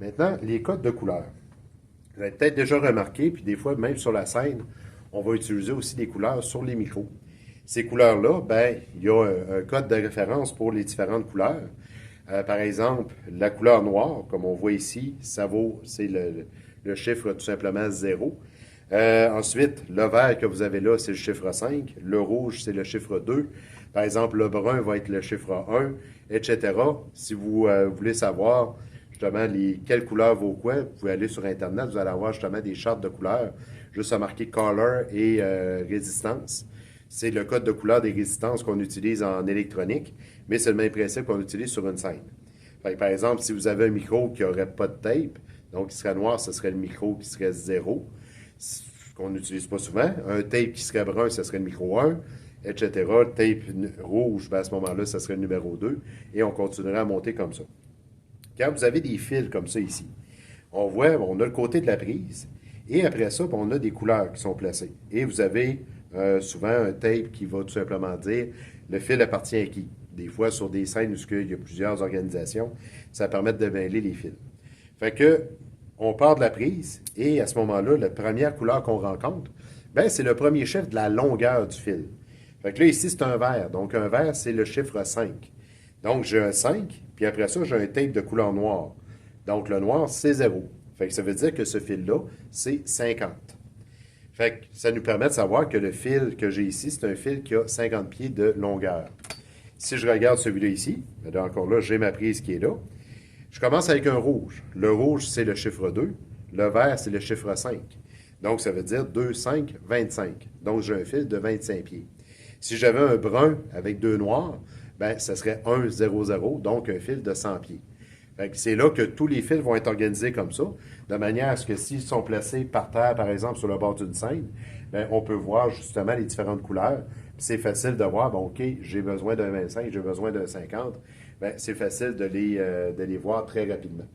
Maintenant, les codes de couleurs. Vous avez peut-être déjà remarqué, puis des fois, même sur la scène, on va utiliser aussi des couleurs sur les micros. Ces couleurs-là, ben, il y a un code de référence pour les différentes couleurs. Par exemple, la couleur noire, comme on voit ici, c'est le chiffre tout simplement 0. Ensuite, le vert que vous avez là, c'est le chiffre 5. Le rouge, c'est le chiffre 2. Par exemple, le brun va être le chiffre 1, etc. Si vous voulez savoir justement quelle couleur vaut quoi, vous pouvez aller sur Internet, vous allez avoir justement des chartes de couleurs, juste à marquer color et résistance. C'est le code de couleur des résistances qu'on utilise en électronique, mais c'est le même principe qu'on utilise sur une scène. Fait que, par exemple, si vous avez un micro qui n'aurait pas de tape, donc qui serait noir, ce serait le micro qui serait 0, qu'on n'utilise pas souvent. Un tape qui serait brun, ce serait le micro 1, etc. Le tape rouge, ben à ce moment-là, ce serait le numéro 2, et on continuerait à monter comme ça. Quand vous avez des fils comme ça ici, on voit, on a le côté de la prise, et après ça, on a des couleurs qui sont placées. Et vous avez souvent un tape qui va tout simplement dire le fil appartient à qui. Des fois, sur des scènes où il y a plusieurs organisations, ça permet de mêler les fils. Fait que, on part de la prise, et à ce moment-là, la première couleur qu'on rencontre, ben, c'est le premier chiffre de la longueur du fil. Fait que là, ici, c'est un vert. Donc, un vert, c'est le chiffre 5. Donc, j'ai un 5, puis après ça, j'ai un tape de couleur noire. Donc, le noir, c'est 0. Fait que ça veut dire que ce fil-là, c'est 50. Fait que ça nous permet de savoir que le fil que j'ai ici, c'est un fil qui a 50 pieds de longueur. Si je regarde celui-là ici, bien encore là, j'ai ma prise qui est là. Je commence avec un rouge. Le rouge, c'est le chiffre 2. Le vert, c'est le chiffre 5. Donc, ça veut dire 2, 5, 25. Donc, j'ai un fil de 25 pieds. Si j'avais un brun avec deux noirs, ben, ça serait 1, 0, 0, donc un fil de 100 pieds. C'est là que tous les fils vont être organisés comme ça, de manière à ce que s'ils sont placés par terre, par exemple, sur le bord d'une scène, bien, on peut voir justement les différentes couleurs. C'est facile de voir, bon, OK, j'ai besoin d'un 25, j'ai besoin d'un 50. Bien, c'est facile de les voir très rapidement.